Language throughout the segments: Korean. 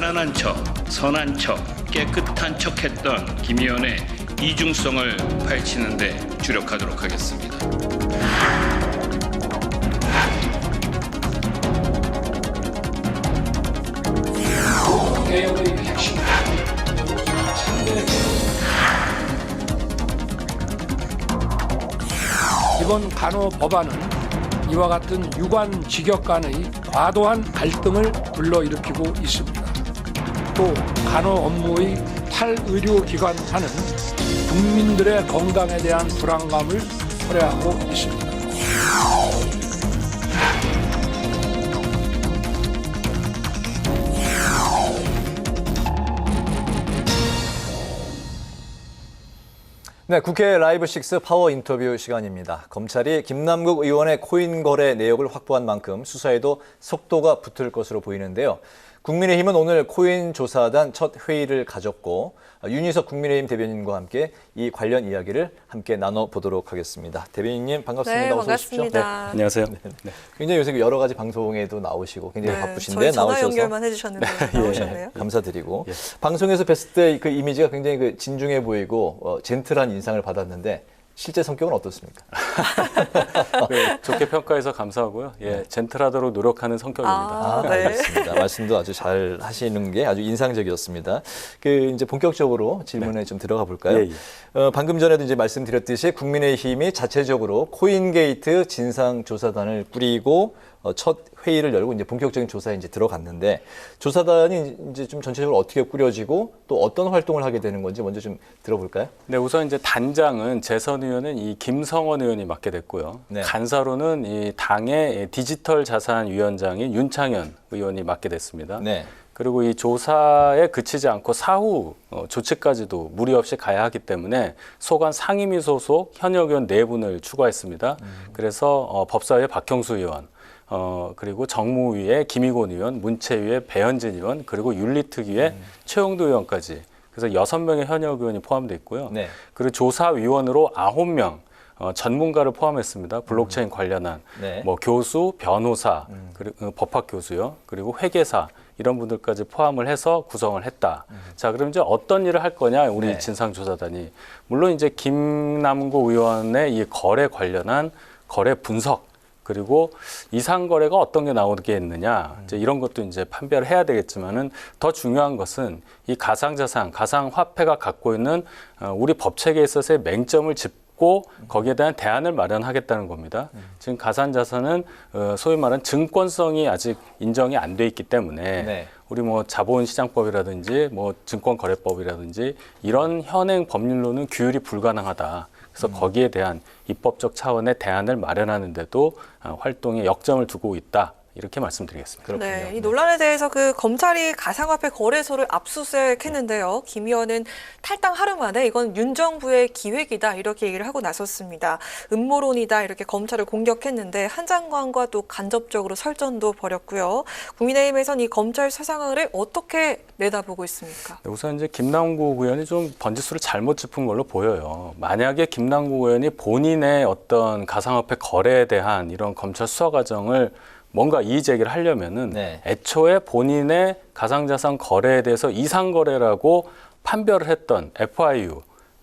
가난한 척, 선한 척, 깨끗한 척했던 김 의원의 이중성을 파헤치는 데 주력하도록 하겠습니다. 개혁의 핵심 이번 간호 법안은 이와 같은 유관 직역 간의 과도한 갈등을 불러일으키고 있습니다. 또 간호 업무의 탈의료기관화는 국민들의 건강에 대한 불안감을 초래하고 있습니다. 네, 국회 라이브 6 파워 인터뷰 시간입니다. 검찰이 김남국 의원의 코인 거래 내역을 확보한 만큼 수사에도 속도가 붙을 것으로 보이는데요. 국민의힘은 오늘 코인 조사단 첫 회의를 가졌고 윤희석 국민의힘 대변인과 함께 이 관련 이야기를 함께 나눠보도록 하겠습니다. 대변인님 반갑습니다. 네, 어서 오십시오. 반갑습니다. 네. 안녕하세요. 네. 굉장히 요새 여러 가지 방송에도 나오시고 굉장히 바쁘신데 저희 전화 나오셔서 연결만 해주셨는데 나오셨네요. 감사드리고 방송에서 뵀을 때 그 이미지가 굉장히 진중해 보이고 젠틀한 인상을 받았는데 실제 성격은 어떻습니까? 네, 좋게 평가해서 감사하고요. 예, 젠틀하도록 노력하는 성격입니다. 네. 알겠습니다. 말씀도 아주 잘 하시는 게 아주 인상적이었습니다. 이제 본격적으로 질문에 좀 들어가 볼까요? 예, 예. 방금 전에도 이제 말씀드렸듯이 국민의힘이 자체적으로 코인게이트 진상조사단을 꾸리고 첫 회의를 열고 이제 본격적인 조사에 이제 들어갔는데 조사단이 이제 좀 전체적으로 어떻게 꾸려지고 또 어떤 활동을 하게 되는 건지 먼저 좀 들어볼까요? 네, 우선 이제 단장은 재선 의원은 이 김성원 의원이 맡게 됐고요. 네. 간사로는 이 당의 디지털 자산 위원장인 윤창현 의원이 맡게 됐습니다. 네. 그리고 이 조사에 그치지 않고 사후 조치까지도 무리 없이 가야 하기 때문에 소관 상임위 소속 현역 의원 4분을 추가했습니다. 그래서 법사위의 박형수 의원, 그리고 정무위의 김희곤 의원, 문체위의 배현진 의원, 그리고 윤리특위의 최영도 의원까지 그래서 6명의 현역 의원이 포함되어 있고요. 네. 그리고 조사위원으로 9명 전문가를 포함했습니다. 블록체인 관련한 네. 뭐 교수, 변호사, 그리고 법학 교수요, 그리고 회계사 이런 분들까지 포함을 해서 구성을 했다. 자, 그럼 이제 어떤 일을 할 거냐? 우리 네. 진상조사단이 물론 이제 김남국 의원의 이 거래 관련한 거래 분석 그리고 이상 거래가 어떤 게 나오겠느냐 이제 이런 것도 이제 판별을 해야 되겠지만은 더 중요한 것은 이 가상자산, 가상화폐가 갖고 있는 우리 법 체계에 있어서의 맹점을 짚고 거기에 대한 대안을 마련하겠다는 겁니다. 지금 가상자산은 소위 말하는 증권성이 아직 인정이 안 돼 있기 때문에 네. 우리 뭐 자본시장법이라든지 뭐 증권거래법이라든지 이런 현행 법률로는 규율이 불가능하다. 그래서 거기에 대한 입법적 차원의 대안을 마련하는데도 활동에 역점을 두고 있다. 이렇게 말씀드리겠습니다. 그렇군요. 네, 이 논란에 대해서 그 검찰이 가상화폐 거래소를 압수수색했는데요. 김 의원은 탈당 하루 만에 이건 윤 정부의 기획이다 이렇게 얘기를 하고 나섰습니다. 음모론이다 이렇게 검찰을 공격했는데 한 장관과 또 간접적으로 설전도 벌였고요. 국민의힘에서는 이 검찰 수사상을 어떻게 내다보고 있습니까? 우선 이제 김남국 의원이 좀 번지수를 잘못 짚은 걸로 보여요. 만약에 김남국 의원이 본인의 어떤 가상화폐 거래에 대한 이런 검찰 수사 과정을 뭔가 이의 제기를 하려면은 네. 애초에 본인의 가상자산 거래에 대해서 이상 거래라고 판별을 했던 FIU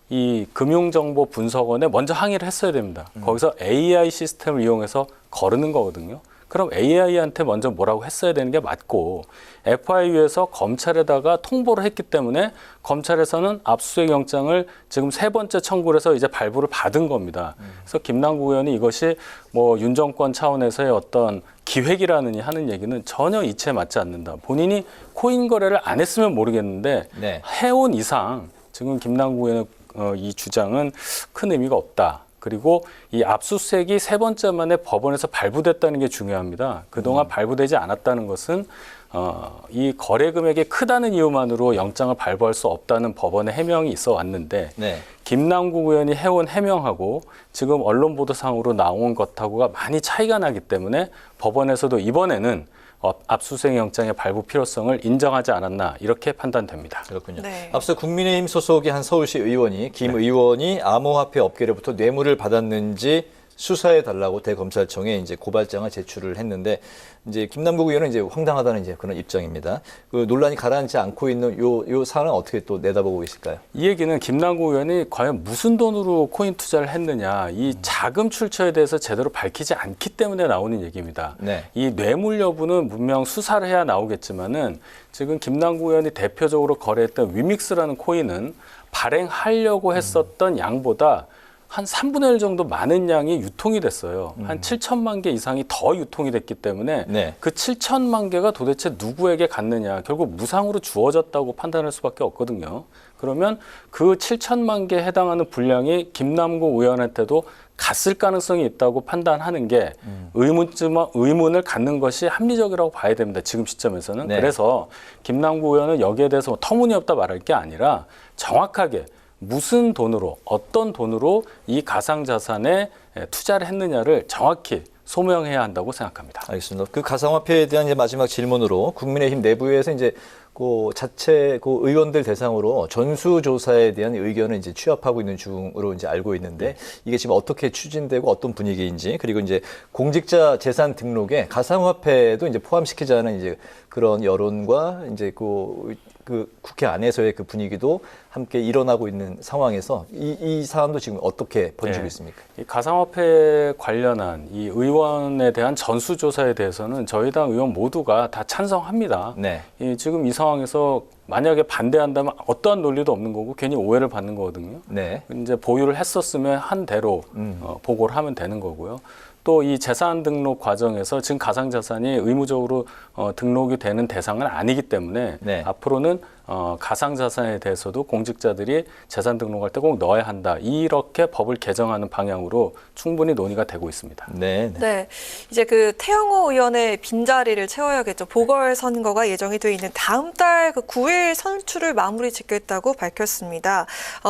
이 금융정보분석원에 먼저 항의를 했어야 됩니다. 거기서 AI 시스템을 이용해서 거르는 거거든요. 그럼 AI한테 먼저 뭐라고 했어야 되는 게 맞고 FIU에서 검찰에다가 통보를 했기 때문에 검찰에서는 압수수색 영장을 지금 3번째 청구를 해서 이제 발부를 받은 겁니다. 그래서 김남국 의원이 이것이 뭐 윤 정권 차원에서의 어떤 기획이라느니 하는 얘기는 전혀 이치에 맞지 않는다. 본인이 코인 거래를 안 했으면 모르겠는데 네. 해온 이상 지금 김남국 의원의 이 주장은 큰 의미가 없다. 그리고 이 압수수색이 3번째 만에 법원에서 발부됐다는 게 중요합니다. 그동안 발부되지 않았다는 것은 이 거래 금액이 크다는 이유만으로 영장을 발부할 수 없다는 법원의 해명이 있어 왔는데 네. 김남국 의원이 해온 해명하고 지금 언론 보도상으로 나온 것하고가 많이 차이가 나기 때문에 법원에서도 이번에는 압수수색 영장의 발부 필요성을 인정하지 않았나 이렇게 판단됩니다. 그렇군요. 네. 앞서 국민의힘 소속의 한 서울시 의원이 김 의원이 암호화폐 업계로부터 뇌물을 받았는지 수사해 달라고 대검찰청에 이제 고발장을 제출을 했는데 이제 김남국 의원은 이제 황당하다는 이제 그런 입장입니다. 그 논란이 가라앉지 않고 있는 요 사안은 어떻게 또 내다보고 계실까요? 이 얘기는 김남국 의원이 과연 무슨 돈으로 코인 투자를 했느냐, 이 자금 출처에 대해서 제대로 밝히지 않기 때문에 나오는 얘기입니다. 네. 이 뇌물 여부는 분명 수사를 해야 나오겠지만은 지금 김남국 의원이 대표적으로 거래했던 위믹스라는 코인은 발행하려고 했었던 양보다 한 3분의 1 정도 많은 양이 유통이 됐어요. 한 7천만 개 이상이 더 유통이 됐기 때문에 네. 그 7천만 개가 도대체 누구에게 갔느냐. 결국 무상으로 주어졌다고 판단할 수밖에 없거든요. 그러면 그 7천만 개에 해당하는 분량이 김남국 의원한테도 갔을 가능성이 있다고 판단하는 게 의문을 갖는 것이 합리적이라고 봐야 됩니다. 지금 시점에서는. 네. 그래서 김남국 의원은 여기에 대해서 뭐 터무니없다 말할 게 아니라 정확하게 무슨 돈으로, 어떤 돈으로 이 가상자산에 투자를 했느냐를 정확히 소명해야 한다고 생각합니다. 알겠습니다. 그 가상화폐에 대한 이제 마지막 질문으로 국민의힘 내부에서 이제 그 자체 그 의원들 대상으로 전수조사에 대한 의견을 이제 취합하고 있는 중으로 이제 알고 있는데 이게 지금 어떻게 추진되고 어떤 분위기인지 그리고 이제 공직자 재산 등록에 가상화폐도 이제 포함시키자는 이제 그런 여론과 이제 그 국회 안에서의 그 분위기도 함께 일어나고 있는 상황에서 이 사안도 지금 어떻게 번지고 네. 있습니까? 이 가상화폐 관련한 이 의원에 대한 전수조사에 대해서는 저희 당 의원 모두가 다 찬성합니다. 네. 지금 이 상황에서 만약에 반대한다면 어떠한 논리도 없는 거고 괜히 오해를 받는 거거든요. 네. 이제 보유를 했었으면 한 대로 보고를 하면 되는 거고요. 또 이 재산 등록 과정에서 지금 가상자산이 의무적으로 등록이 되는 대상은 아니기 때문에 네. 앞으로는 가상자산에 대해서도 공직자들이 재산 등록할 때 꼭 넣어야 한다. 이렇게 법을 개정하는 방향으로 충분히 논의가 되고 있습니다. 네. 네. 네, 이제 그 태영호 의원의 빈자리를 채워야겠죠. 보궐선거가 예정이 돼 있는 다음 달 그 9일 선출을 마무리 짓겠다고 밝혔습니다.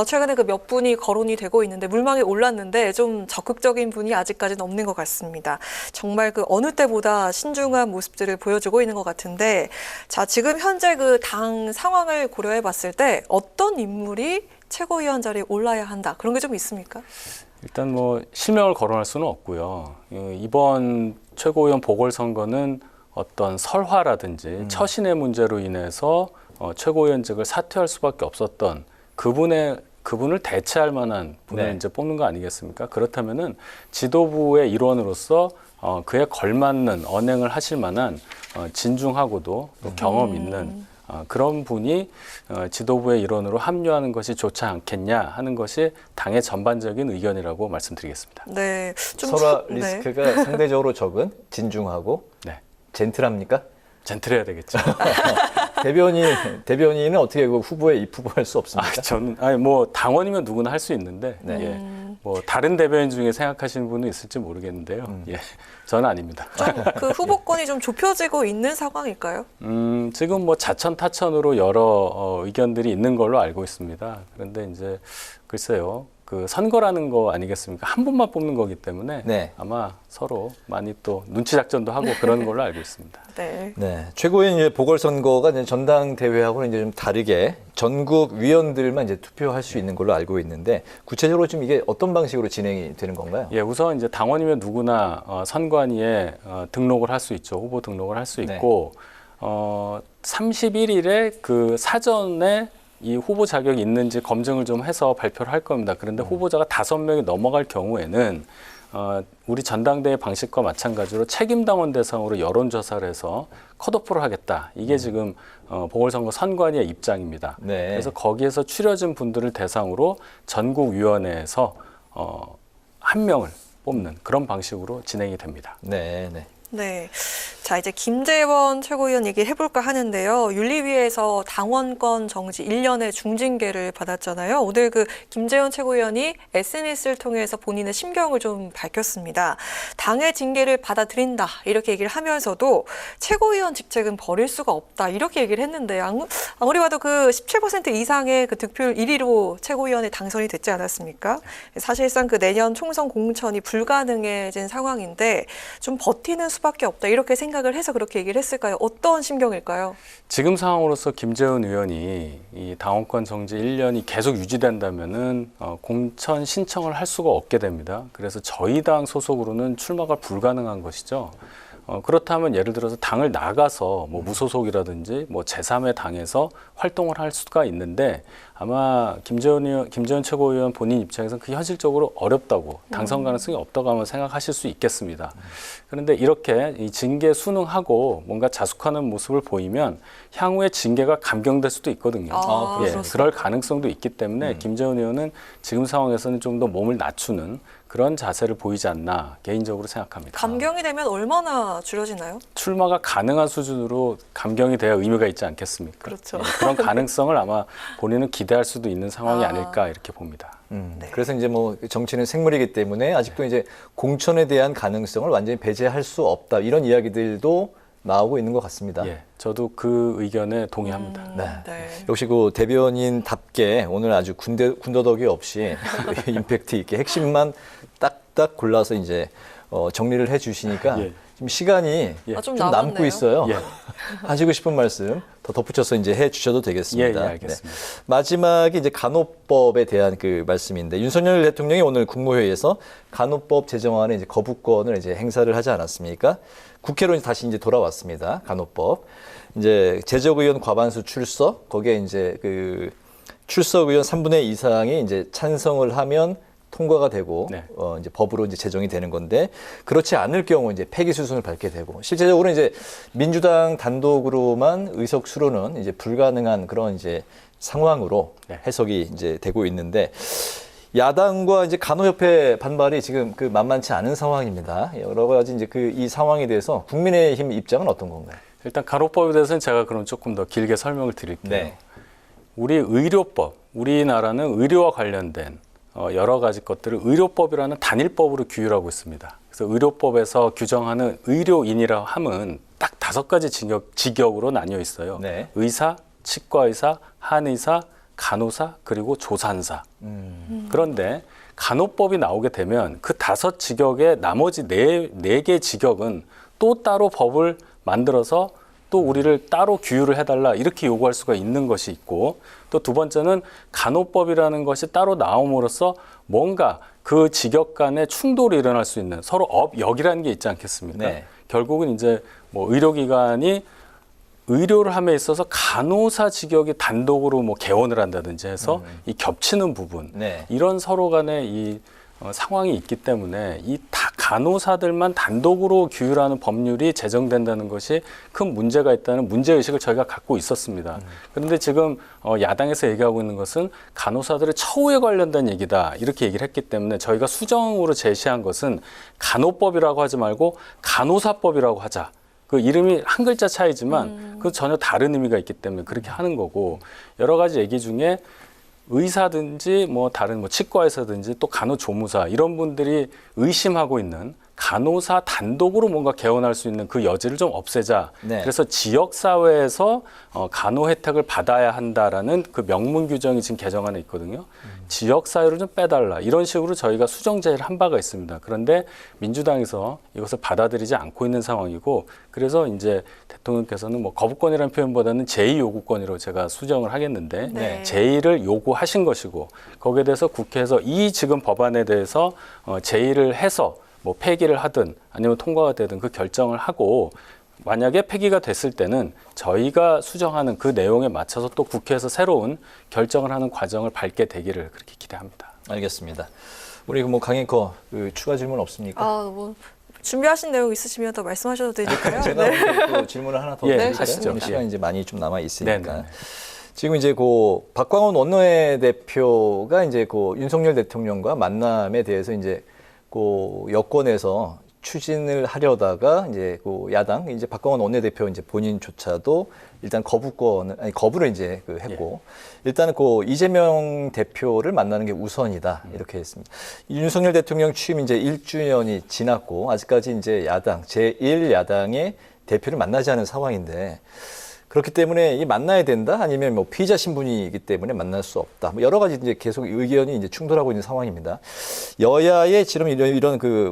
최근에 그 몇 분이 거론이 되고 있는데 물망에 올랐는데 좀 적극적인 분이 아직까지는 없는 것 같습니다. 정말 그 어느 때보다 신중한 모습들을 보여주고 있는 것 같은데, 자 지금 현재 그 당 상황을 고려해봤을 때 어떤 인물이 최고위원 자리에 올라야 한다 그런 게 좀 있습니까? 일단 뭐 실명을 거론할 수는 없고요. 이번 최고위원 보궐선거는 어떤 설화라든지 처신의 문제로 인해서 최고위원직을 사퇴할 수밖에 없었던 그분을 대체할 만한 분을 네. 이제 뽑는 거 아니겠습니까? 그렇다면은 지도부의 일원으로서 그에 걸맞는 언행을 하실 만한 진중하고도 또 경험 있는 그런 분이 지도부의 일원으로 합류하는 것이 좋지 않겠냐 하는 것이 당의 전반적인 의견이라고 말씀드리겠습니다. 네, 좀 설화 네. 리스크가 상대적으로 적은 진중하고 네, 젠틀합니까? 젠틀해야 되겠죠. 대변인은 어떻게 그 후보에 입후보할 수 없습니까? 저는 뭐 당원이면 누구나 할 수 있는데 네. 예, 뭐 다른 대변인 중에 생각하시는 분은 있을지 모르겠는데요. 예, 저는 아닙니다. 그 후보권이 좀 좁혀지고 있는 상황일까요? 지금 뭐 자천타천으로 여러 의견들이 있는 걸로 알고 있습니다. 그런데 이제 글쎄요. 그 선거라는 거 아니겠습니까? 한 분만 뽑는 거기 때문에 네. 아마 서로 많이 또 눈치 작전도 하고 그런 걸로 알고 있습니다. 네. 네, 최고위원 이제 보궐선거가 이제 전당대회하고는 이제 좀 다르게 전국 위원들만 이제 투표할 수 있는 걸로 알고 있는데 구체적으로 좀 이게 어떤 방식으로 진행이 되는 건가요? 예, 우선 이제 당원이면 누구나 선관위에 등록을 할 수 있죠. 후보 등록을 할 수 있고 31일에 그 사전에 이 후보 자격이 있는지 검증을 좀 해서 발표를 할 겁니다. 그런데 후보자가 5명이 넘어갈 경우에는 우리 전당대회 방식과 마찬가지로 책임당원 대상으로 여론조사를 해서 컷오프를 하겠다. 이게 지금 보궐선거 선관위의 입장입니다. 네. 그래서 거기에서 추려진 분들을 대상으로 전국위원회에서 한 명을 뽑는 그런 방식으로 진행이 됩니다. 네, 네. 네. 자, 이제 김재원 최고위원 얘기 해볼까 하는데요. 윤리위에서 당원권 정지 1년의 중징계를 받았잖아요. 오늘 그 김재원 최고위원이 SNS를 통해서 본인의 심경을 좀 밝혔습니다. 당의 징계를 받아들인다 이렇게 얘기를 하면서도 최고위원 직책은 버릴 수가 없다 이렇게 얘기를 했는데 아무리 봐도 그 17% 이상의 그 득표율 1위로 최고위원에 당선이 됐지 않았습니까? 사실상 그 내년 총선 공천이 불가능해진 상황인데 좀 버티는 수 수밖에 없다 이렇게 생각을 해서 그렇게 얘기를 했을까요? 어떤 심경일까요? 지금 상황으로서 김재원 의원이 이 당원권 정지 1년이 계속 유지된다면은 공천 신청을 할 수가 없게 됩니다. 그래서 저희 당 소속으로는 출마가 불가능한 것이죠. 그렇다면 예를 들어서 당을 나가서 뭐 무소속이라든지 뭐 제3의 당에서 활동을 할 수가 있는데 아마 김재원 최고위원 본인 입장에서는 그 현실적으로 어렵다고 당선 가능성이 없다고 아마 생각하실 수 있겠습니다. 그런데 이렇게 이 징계 순응하고 뭔가 자숙하는 모습을 보이면 향후에 징계가 감경될 수도 있거든요. 그럴 가능성도 있기 때문에 김재원 의원은 지금 상황에서는 좀 더 몸을 낮추는 그런 자세를 보이지 않나 개인적으로 생각합니다. 감경이 되면 얼마나 줄여지나요? 출마가 가능한 수준으로 감경이 돼야 의미가 있지 않겠습니까? 그렇죠. 그런 가능성을 아마 본인은 기대할 수도 있는 상황이 아닐까 이렇게 봅니다. 네. 그래서 이제 뭐 정치는 생물이기 때문에 아직도 이제 공천에 대한 가능성을 완전히 배제할 수 없다 이런 이야기들도 나오고 있는 것 같습니다. 예, 저도 그 의견에 동의합니다. 네. 역시 그 대변인답게 오늘 아주 군더더기 없이 임팩트 있게 핵심만 딱딱 골라서 이제 정리를 해주시니까 예. 지금 시간이 좀 좀 남고 남았네요. 있어요. 예. 하시고 싶은 말씀 더 덧붙여서 이제 해주셔도 되겠습니다. 예, 알겠습니다. 네. 마지막에 이제 간호법에 대한 그 말씀인데 윤석열 대통령이 오늘 국무회의에서 간호법 제정안에 이제 거부권을 이제 행사를 하지 않았습니까? 국회로 다시 이제 돌아왔습니다. 간호법. 이제 재적 의원 과반수 출석, 거기에 이제 그 출석 의원 3분의 2 이상이 이제 찬성을 하면 통과가 되고 네. 이제 법으로 이제 제정이 되는 건데 그렇지 않을 경우 이제 폐기 수순을 밟게 되고 실제적으로 이제 민주당 단독으로만 의석수로는 이제 불가능한 그런 이제 상황으로 네. 해석이 이제 되고 있는데 야당과 이제 간호협회 반발이 지금 그 만만치 않은 상황입니다. 여러 가지 이제 그 이 상황에 대해서 국민의힘 입장은 어떤 건가요? 일단 간호법에 대해서는 제가 그럼 조금 더 길게 설명을 드릴게요. 네. 우리 의료법, 우리나라는 의료와 관련된 여러 가지 것들을 의료법이라는 단일법으로 규율하고 있습니다. 그래서 의료법에서 규정하는 의료인이라 함은 딱 5가지 직역으로 나뉘어 있어요. 네. 의사, 치과의사, 한의사, 간호사, 그리고 조산사. 그런데 간호법이 나오게 되면 그 5 직역의 나머지 4개 직역은 또 따로 법을 만들어서 또 우리를 따로 규율을 해달라 이렇게 요구할 수가 있는 것이 있고 또 두 번째는 간호법이라는 것이 따로 나옴으로써 뭔가 그 직역 간의 충돌이 일어날 수 있는 서로 업역이라는 게 있지 않겠습니까? 네. 결국은 이제 뭐 의료기관이 의료를 함에 있어서 간호사 직역이 단독으로 뭐 개원을 한다든지 해서 이 겹치는 부분 네. 이런 서로 간의 이 상황이 있기 때문에 이 다 간호사들만 단독으로 규율하는 법률이 제정된다는 것이 큰 문제가 있다는 문제의식을 저희가 갖고 있었습니다. 그런데 지금 야당에서 얘기하고 있는 것은 간호사들의 처우에 관련된 얘기다 이렇게 얘기를 했기 때문에 저희가 수정으로 제시한 것은 간호법이라고 하지 말고 간호사법이라고 하자. 그 이름이 한 글자 차이지만 그 전혀 다른 의미가 있기 때문에 그렇게 하는 거고 여러 가지 얘기 중에 의사든지 뭐 다른 뭐 치과의사든지 또 간호조무사 이런 분들이 의심하고 있는 간호사 단독으로 뭔가 개원할 수 있는 그 여지를 좀 없애자. 네. 그래서 지역 사회에서 간호 혜택을 받아야 한다라는 그 명문 규정이 지금 개정안에 있거든요. 지역 사회를 좀 빼달라. 이런 식으로 저희가 수정 제의를 한 바가 있습니다. 그런데 민주당에서 이것을 받아들이지 않고 있는 상황이고 그래서 이제 대통령께서는 뭐 거부권이라는 표현보다는 제의 요구권으로 제가 수정을 하겠는데 네. 제의를 요구하신 것이고 거기에 대해서 국회에서 이 지금 법안에 대해서 제의를 해서 뭐 폐기를 하든 아니면 통과가 되든 그 결정을 하고 만약에 폐기가 됐을 때는 저희가 수정하는 그 내용에 맞춰서 또 국회에서 새로운 결정을 하는 과정을 밟게 되기를 그렇게 기대합니다. 알겠습니다. 우리 뭐 강앵커 그 추가 질문 없습니까? 뭐 준비하신 내용 있으시면 더 말씀하셔도 되니까요. 제가 네. 오늘 또 질문을 하나 더 예, 드릴까요? 하시죠. 오늘 시간 예. 이제 많이 좀 남아 있으니까. 네네. 지금 이제 그 박광원 원내대표가 이제 그 윤석열 대통령과 만남에 대해서 이제 그 여권에서 추진을 하려다가 이제 그 야당 이제 박광원 원내대표 이제 본인조차도 일단 거부를 이제 그 했고 일단은 그 이재명 대표를 만나는 게 우선이다 이렇게 했습니다. 윤석열 대통령 취임 이제 1주년이 지났고 아직까지 이제 야당 제1야당의 대표를 만나지 않은 상황인데 그렇기 때문에 이 만나야 된다 아니면 뭐 피의자 신분이기 때문에 만날 수 없다. 뭐 여러 가지 이제 계속 의견이 이제 충돌하고 있는 상황입니다. 여야의 지금 이런 그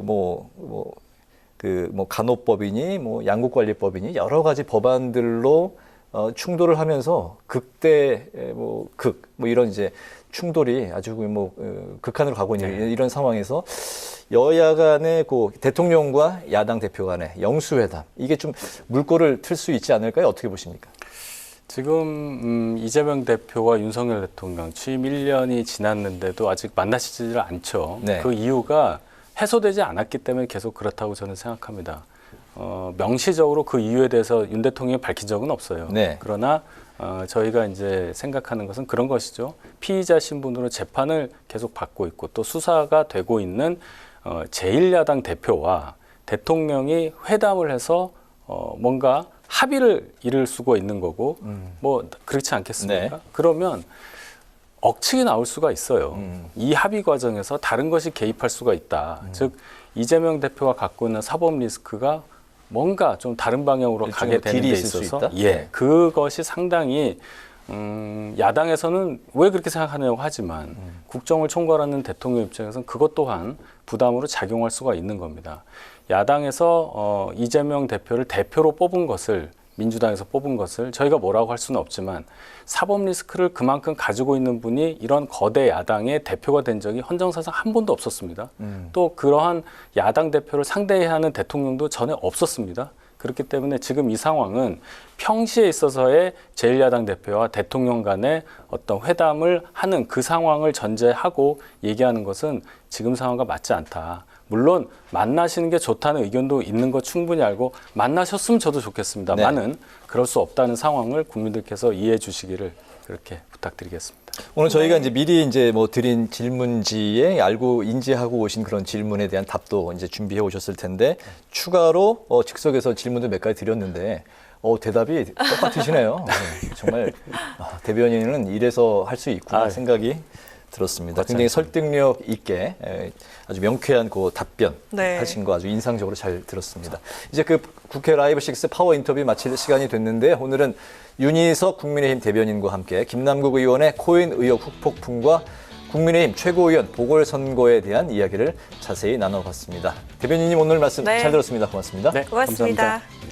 그 뭐 간호법이니 뭐 양국관리법이니 여러 가지 법안들로 충돌을 하면서 극대 뭐 이런 이제 충돌이 아주 뭐 극한으로 가고 있는 이런 상황에서 여야 간의 그 대통령과 야당 대표 간의 영수회담 이게 좀 물꼬를 틀 수 있지 않을까요? 어떻게 보십니까? 지금 이재명 대표와 윤석열 대통령 취임 1년이 지났는데도 아직 만나시지를 않죠. 네. 그 이유가 해소되지 않았기 때문에 계속 그렇다고 저는 생각합니다. 명시적으로 그 이유에 대해서 윤 대통령이 밝힌 적은 없어요. 네. 그러나 저희가 이제 생각하는 것은 그런 것이죠. 피의자 신분으로 재판을 계속 받고 있고 또 수사가 되고 있는 제1야당 대표와 대통령이 회담을 해서 뭔가 합의를 이룰 수가 있는 거고 뭐 그렇지 않겠습니까? 네. 그러면 억측이 나올 수가 있어요. 이 합의 과정에서 다른 것이 개입할 수가 있다. 즉 이재명 대표가 갖고 있는 사법 리스크가 뭔가 좀 다른 방향으로 가게 되는 데 있어서 그것이 상당히 야당에서는 왜 그렇게 생각하냐고 하지만 국정을 총괄하는 대통령 입장에서는 그것 또한 부담으로 작용할 수가 있는 겁니다. 야당에서 이재명 대표를 대표로 뽑은 것을 민주당에서 뽑은 것을 저희가 뭐라고 할 수는 없지만 사법 리스크를 그만큼 가지고 있는 분이 이런 거대 야당의 대표가 된 적이 헌정사상 한 번도 없었습니다. 또 그러한 야당 대표를 상대해야 하는 대통령도 전혀 없었습니다. 그렇기 때문에 지금 이 상황은 평시에 있어서의 제1야당 대표와 대통령 간의 어떤 회담을 하는 그 상황을 전제하고 얘기하는 것은 지금 상황과 맞지 않다. 물론 만나시는 게 좋다는 의견도 있는 거 충분히 알고 만나셨으면 저도 좋겠습니다만은 그럴 수 없다는 상황을 국민들께서 이해해 주시기를 그렇게 부탁드리겠습니다. 오늘 저희가 이제 미리 이제 뭐 드린 질문지에 알고 인지하고 오신 그런 질문에 대한 답도 이제 준비해 오셨을 텐데 추가로 즉석에서 질문도 몇 가지 드렸는데 대답이 똑같으시네요. 네, 정말 대변인은 이래서 할 수 있구나 생각이 들었습니다. 굉장히 설득력 있게 아주 명쾌한 그 답변 하신 거 아주 인상적으로 잘 들었습니다. 이제 그 국회 라이브 6 파워 인터뷰 마칠 시간이 됐는데 오늘은 윤희석 국민의힘 대변인과 함께 김남국 의원의 코인 의혹 후폭풍과 국민의힘 최고위원 보궐선거에 대한 이야기를 자세히 나눠봤습니다. 대변인님 오늘 말씀 잘 들었습니다. 고맙습니다. 네, 고맙습니다. 감사합니다.